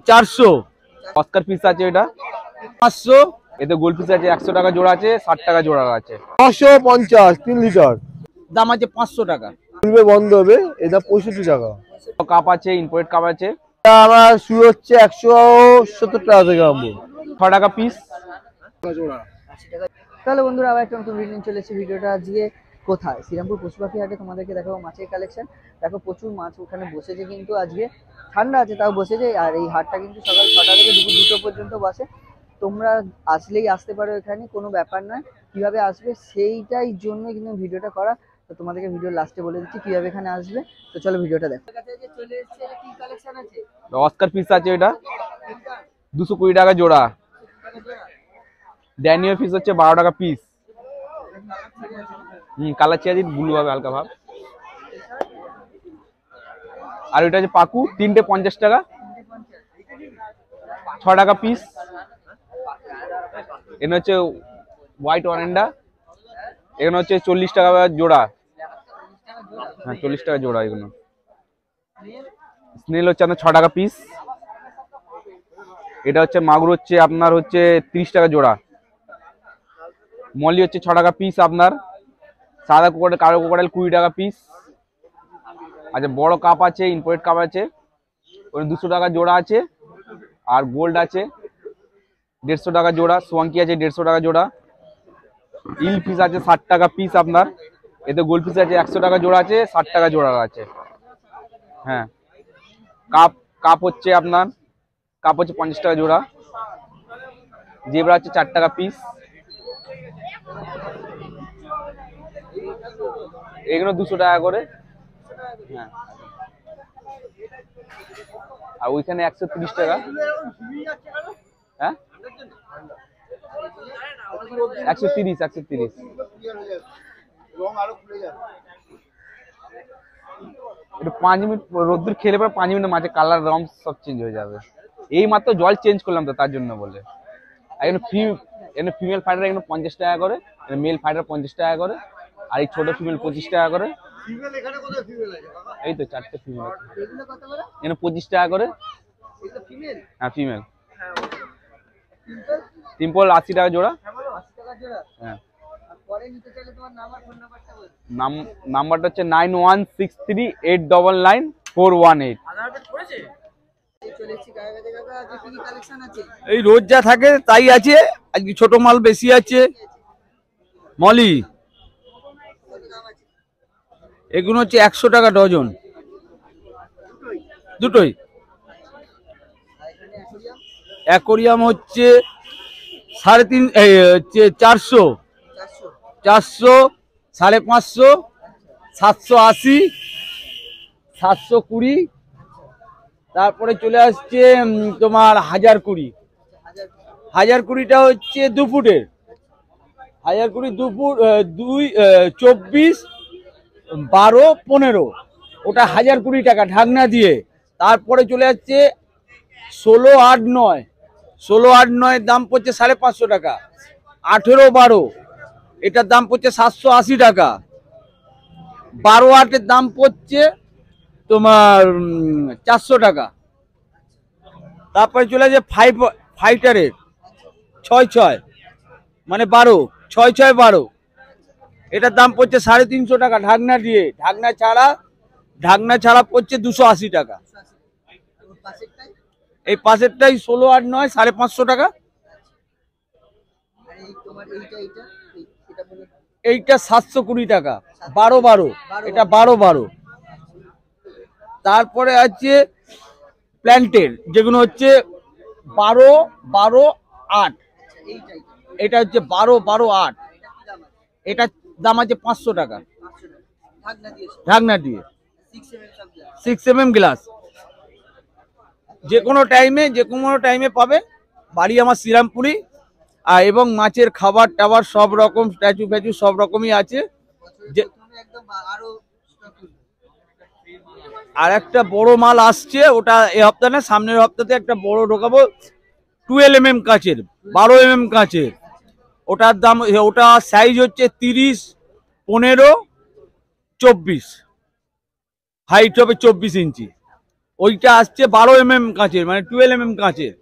400। Oscar piece আছে এটা 500। এতে গোল পিস আছে 100 টাকা জোড়া আছে, 60 টাকা জোড়া আছে। 550 3 লিটার দাম আছে 500 টাকা। খুলবে বন্ধ হবে, এটা 65 টাকা। কাপ আছে, ইম্পোর্টেড কাপ আছে। আমার শুরু হচ্ছে 170 টাকা থেকে আরম্ভ। 6 টাকা পিস। তাহলে বন্ধুরা আবার একটা নতুন ভিডিও চলে এসেছে। ভিডিওটা আজকে কোথায়? শ্রীরামপুর পশু পাখি হাটে তোমাদেরকে দেখাবো মাছের কালেকশন। দেখো প্রচুর মাছ ওখানে বসেছে, কিন্তু আজকে ঠান্ডা আছে তাও বসেছে। আর এই হাটটা কিন্তু সকাল 6টা থেকে দুপুর 2টো পর্যন্ত বসে। তোমরা আসলেই আসতে পারো, এখানে কোনো ব্যাপার নয়। কিভাবে আসবে সেইটাই জন্য কিন্তু ভিডিওটা করা। তো তোমাদেরকে ভিডিও লাস্টে বলে দিচ্ছি কিভাবে এখানে আসবে। তো চলো ভিডিওটা দেখো। চলে এসেছে, কি কালেকশন আছে? অস্কার পিস আছে এটা 220 টাকা জোড়া। ড্যানিয়েল পিস হচ্ছে 12 টাকা পিস। কালার চেয়ারি ব্লু হবে হালকা ভাব। আর এটা হচ্ছে পাকু, 3টে 50 টাকা, 6 টাকা পিস। এখানে হচ্ছে হোয়াইট অরেন্ডা, এখানে হচ্ছে 40 টাকা জোড়া। হ্যাঁ 40 টাকা জোড়া। এগুলো স্নেল হচ্ছে আপনার 6 টাকা পিস। এটা হচ্ছে মাগুর হচ্ছে আপনার হচ্ছে 30 টাকা জোড়া। মলি হচ্ছে 6 টাকা পিস আপনার। সাদা কোকোডাইল, কালো কোকোডাইল 20 টাকা পিস। আচ্ছা বড় কাপ আছে, ইম্পোর্টেড কাপ আছে, ওই 200 টাকা জোড়া আছে। আর গোল্ড আছে 150 টাকা জোড়া। সোয়াঙ্কি আছে 150 টাকা জোড়া। ইল পিস আছে 60 টাকা পিস আপনার। এতে গোল পিস আছে 100 টাকা জোড়া আছে, 60 টাকা জোড়া আছে। হ্যাঁ কাপ কাপ হচ্ছে আপনার, কাপ হচ্ছে 50 টাকা জোড়া। জেব্রা হচ্ছে 4 টাকা পিস। এগুলো 200 টাকা করে। হ্যাঁ আর ওইখানে 130 টাকা। হ্যাঁ 130 130। একটু 5 মিনিট রোদ্দুর খেলে পরে 5 মিনিট মাঝে কালার রং সব চেঞ্জ হয়ে যাবে। এই মাত্র জল চেঞ্জ করলাম তো তার জন্য বলে। এখানে ফিমেল ফাইটার এখানে 50 টাকা করে, মেল ফাইটার 50 টাকা করে। আর এই ছোট ফিমেল 25 টাকা করে। এই তো 4টে ফিমেল আছে এখানে 25 টাকা করে। হ্যাঁ ফিমেল। সিম্পল 80 টাকা জোড়া। হ্যাঁ নাম্বারটা হচ্ছে 9163899418। এই রোজ যা থাকে তাই আছে, আজকে ছোট মাল বেশি আছে। মলি এগুলো হচ্ছে 100 টাকা ডজন, দুটোই। অ্যাকোরিয়াম হচ্ছে 450, 550, 780, 720। তারপরে চলে আসছে তোমার 1020। 1020টা হচ্ছে 2 ফুটের। 1020 2 ফুট 24, 12, 15। ওটা 1020 টাকা ঢাকনা দিয়ে। তারপরে চলে যাচ্ছে 16, 8, 9। 16, 8, 9 দাম পড়ছে 550 টাকা। 18, 12 এটার দাম পড়ছে 780 টাকা। 12, 8 এর দাম পড়ছে তোমার 400 টাকা। তারপরে চলে যাচ্ছে ফাইটারের 6 মানে 12, 6, 12। এটার দাম পড়ছে 350 টাকা ঢাকনা দিয়ে। ঢাকনা ছাড়া পড়ছে 280 টাকা। এই পাশেরটাই 16, 8, 9 550 টাকা। এইটা 720 টাকা। 12, 12 এটা 12, 12। তারপরে আছে প্ল্যান্টের, যেগুলো হচ্ছে 12, 12, 8। এটা হচ্ছে 12, 12, 8। এটার দাম আছে 500 টাকা ঢাকনা দিয়ে। 6mm glass. যে কোনো টাইমে পাবে। বাড়ি আমার শ্রীরামপুরি। আর এবং মাছের খাবার টাবার সব রকম স্ট্যাচু ফ্যাচু সব রকমই আছে। আর একটা বড় মাল আসছে, ওটা এই সপ্তাহ না সামনের সপ্তাহে একটা বড় ঢোকাবো 12mm কাঁচের, 12mm কাঁচের। ওটার দাম, ওটা সাইজ হচ্ছে 30, 15, 24। হাইট হবে 24 ইঞ্চি। ওইটা আসছে 12 mm কাঁচের, মানে 12 mm কাঁচের।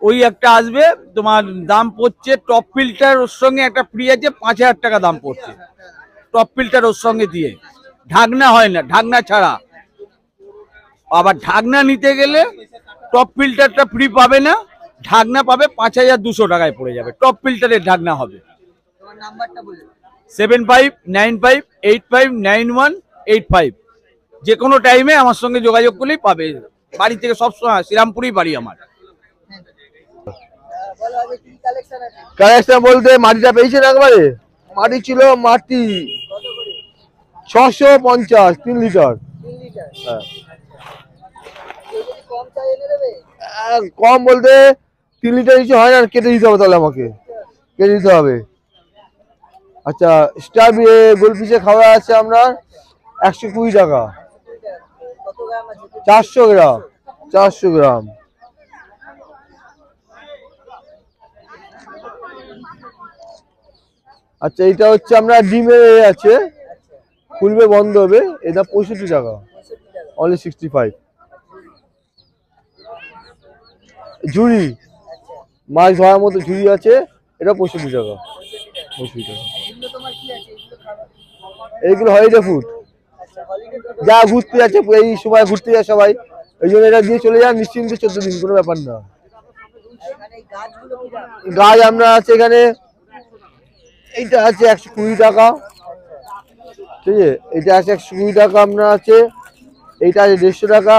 ওই একটা আসবে, তোমার দাম পড়ছে টপ ফিল্টার ওর সঙ্গে একটা ফ্রি আছে, 5000 টাকা দাম পড়ছে টপ ফিল্টার ওর সঙ্গে দিয়ে। ঢাকনা হয় না, ঢাকনা ছাড়া। আবার ঢাকনা নিতে গেলে টপ ফিল্টারটা ফ্রি পাবে না, ঢাকনা পাবে 5200 টাকায় পড়ে যাবে। টপ ফিল্টারের ঢাকনা হবে। তোমার নাম্বারটা বলে দাও। 7595859185। যে কোনো টাইমে আমার সঙ্গে যোগাযোগ করলেই পাবে। বাড়ি থেকে সবসময় শ্রীরামপুরেই বাড়ি আমার। বলো আগে কি কালেকশন আছে? কালেকশন বলতে মাটিটা পেয়েছেন একবারে? মাটি ছিল মাটি কত করে? 650 3 লিটার। 3 লিটার। হ্যাঁ, কেউ যদি কম চাই এনে দেবে? কম বলতে 3 লিটার কিছু হয় না, কেটে দিতে হবে, তাহলে আমাকে কেটে দিতে হবে। আচ্ছা, স্টার গোলপিসে খাওয়া আছে আপনার 120 টাকা। কত গ্রাম আছে? 400 গ্রাম। 400 গ্রাম। আচ্ছা, এটা হচ্ছে আমরা ডিমের আছে, খুলবে বন্ধ হবে, এটা 65 টাকা, অনলি 65। ঝুড়ি, মাছ ধরার মতো ঝুড়ি আছে, এটা 65 টাকা। 65 টাকা। এগুলো তোমার কি আছে? এগুলো খাবার? এইগুলো হলিডে ফুড, আচ্ছা, হলিডে তো যা ঘুরতে যাচ্ছে এই সময় ঘুরতে যায় সবাই, এই জন্য এটা দিয়ে চলে যান নিশ্চিন্তে 14 দিন, কোনো ব্যাপার না। এখানে এই গাছগুলো কি দাম? গাছ আমরা আছে এখানে, এইটা আছে 120 টাকা, ঠিক আছে, এটা আছে 120 টাকা আপনার আছে, এইটা আছে 150 টাকা,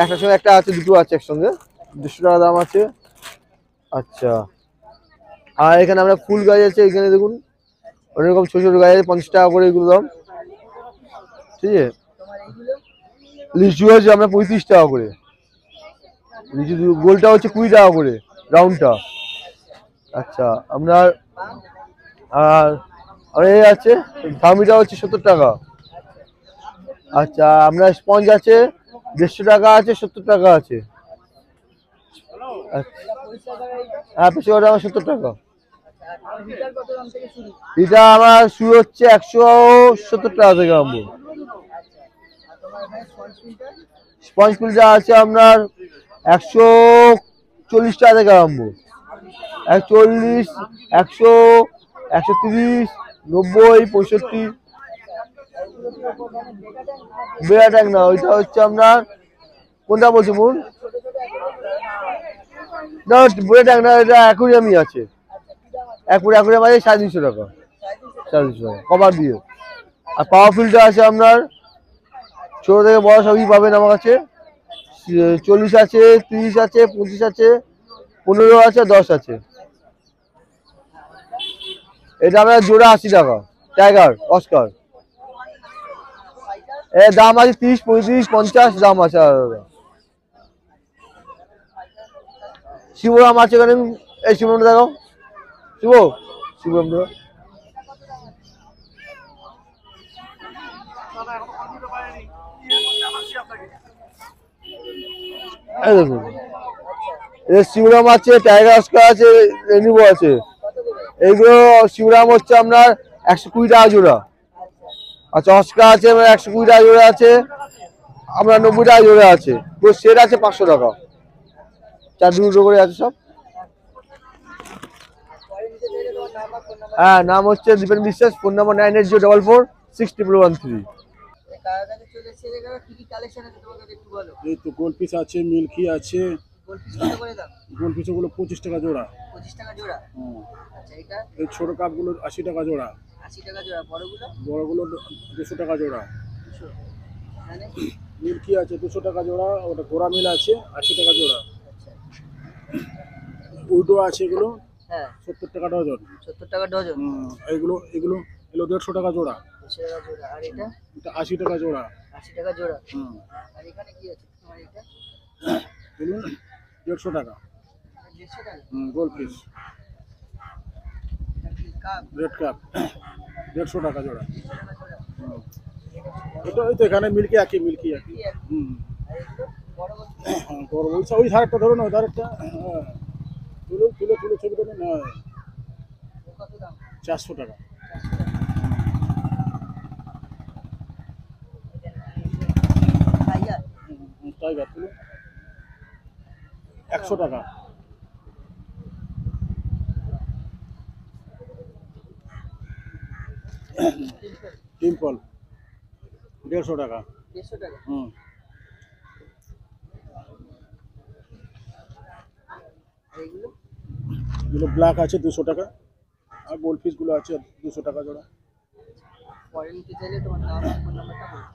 একটার সঙ্গে একটা আছে, দুটো আছে একসঙ্গে, 200 টাকা দাম আছে। আচ্ছা, আর এখানে আমরা ফুল গাছ আছে, এখানে দেখুন অনেক রকম ছোট ছোট গাছ আছে, 50 টাকা করে এগুলো দাম, ঠিক আছে। তোমার এইগুলো লিচু আছে আমরা 35 টাকা করে, লিচু গোলটা হচ্ছে 20 টাকা করে, রাউন্ডটা। আচ্ছা, আপনার আর এই আছে দামিটা হচ্ছে 70 টাকা। আচ্ছা, আপনার স্পঞ্জ আছে 150 টাকা আছে, 70 টাকা আছে। আচ্ছা, হ্যাঁ, 65 টাকা 70 টাকা। আর লিটার কত দাম থেকে শুরু? এটা আমার শুরু হচ্ছে 170 টাকা থেকে আরম্ভ। আর তোমার এখানে স্পঞ্জ ফিল্টার? স্পঞ্জ ফিল্টার আছে আপনার 140 টাকা থেকে আরম্ভ, 140, 100, 130, 90, 65। বেড়া ট্যাঙ্ক না, ওইটা হচ্ছে আপনার কোনটা বলছি মূল না, বেড়া ট্যাঙ্ক না, এটা অ্যাকুরিয়ামই আছে, অ্যাকুরিয়াম আছে 350 টাকা, 350 টাকা কভার দিয়ে। আর পাওয়ার ফিল্টার আছে আপনার ছোট থেকে বড় সবই পাবেন আমার কাছে, 40 আছে, 30 আছে, 25 আছে, 15 আছে, 10 আছে। এটা আমরা জোড়া 80 টাকা, টাইগার অস্কার, এর দাম আছে 30, 35, 50 দাম আছে আলাদা। শিবরাম আছে এখানে, এই শিবরামটা দেখো, শিবরামটা এই দেখুন, শিবরাম আছে, টাইগার অস্কার আছে, রেনিবো আছে। এইগুলো শিবরাম হচ্ছে আপনার 120 টাকা জোড়া। আচ্ছা, অস্কার আছে 120 টাকা জোড়া আছে, আপনার 90 টাকা জোড়া আছে, তো সেট আছে 500 টাকা, 4-2 করে আছে সব। হ্যাঁ, নাম হচ্ছে দীপেন বিশ্বাস, ফোন নাম্বার 9804461113। কারাগারে চলে এসেছে, এখানে কি কি কালেকশন আছে তোমাদের একটু বলো। এই তো গোলপিস আছে, মিল্কি আছে। গোলপিস কত করে দাম? গোলপিস ওগুলো 25 টাকা জোড়া। 25 টাকা জোড়া। আচ্ছা, এটা এই ছোট কাপগুলো 80 টাকা জোড়া। 80 টাকা জোড়া। বড়গুলো বড়গুলো 200 টাকা জোড়া। 200। এখানে মিল্কি আছে 200 টাকা জোড়া, ওটা ঘোড়া মিল আছে 80 টাকা জোড়া। আচ্ছা, উল্টো আছে এগুলো হ্যাঁ 70 টাকা ডজন। 70 টাকা ডজন। এগুলো এগুলো এগুলো 150 টাকা জোড়া। 200 টাকা জোড়া। আর এটা এটা 80 টাকা জোড়া। 80 টাকা জোড়া। আর এখানে কি আছে তোমার? এটা এগুলো 150 টাকা। 150 টাকা। গোলপিস এটা কি কাপ? রেড কাপ 150 টাকা জোড়া। এটা ওই তো এখানে মিল্কি একই, মিল্কি একই। কি আছে? আর এগুলো বড় বড় বড় ওই ধারেরটা ধরুন, ওই ধারেরটা তুলে তুলে তুলে ছবি দেবেন। কত দাম? 400 টাকা। টাইগার টাইগার তুলুন 100 টাকা। টিম্পল 150 টাকা। 150 টাকা। হুম। আর এগুলো এগুলো ব্ল্যাক আছে 200 টাকা, আর গোল্ড ফিশ গুলো আছে 200 টাকা জোড়া। পরে নিতে চাইলে তোমার নাম আর ফোন নাম্বারটা বলো।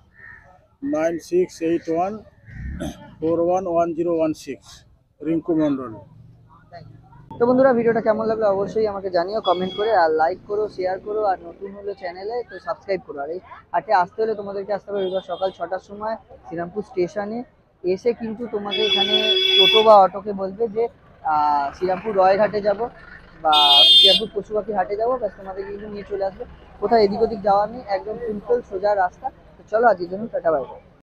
9681411016, রিঙ্কু মন্ডল। তো বন্ধুরা ভিডিওটা কেমন লাগলো অবশ্যই আমাকে জানিও কমেন্ট করে, আর লাইক করো, শেয়ার করো, আর নতুন হলে চ্যানেলে তো সাবস্ক্রাইব করো। আর এই হাটে আসতে হলে তোমাদেরকে আসতে হবে রবিবার সকাল 6টার সময় শ্রীরামপুর স্টেশনে এসে, কিন্তু তোমাকে এখানে টোটো বা অটোকে বলবে যে শ্রীরামপুর রয়ঘাটে যাব বা শ্রীরামপুর পশু পাখির হাটে যাবো, ব্যাস তোমাদেরকে কিন্তু নিয়ে চলে আসবে। কোথাও এদিক ওদিক যাওয়ার নেই, একদম সিম্পল সোজা রাস্তা। তো চলো আজকের জন্য টাটা বাই বাই।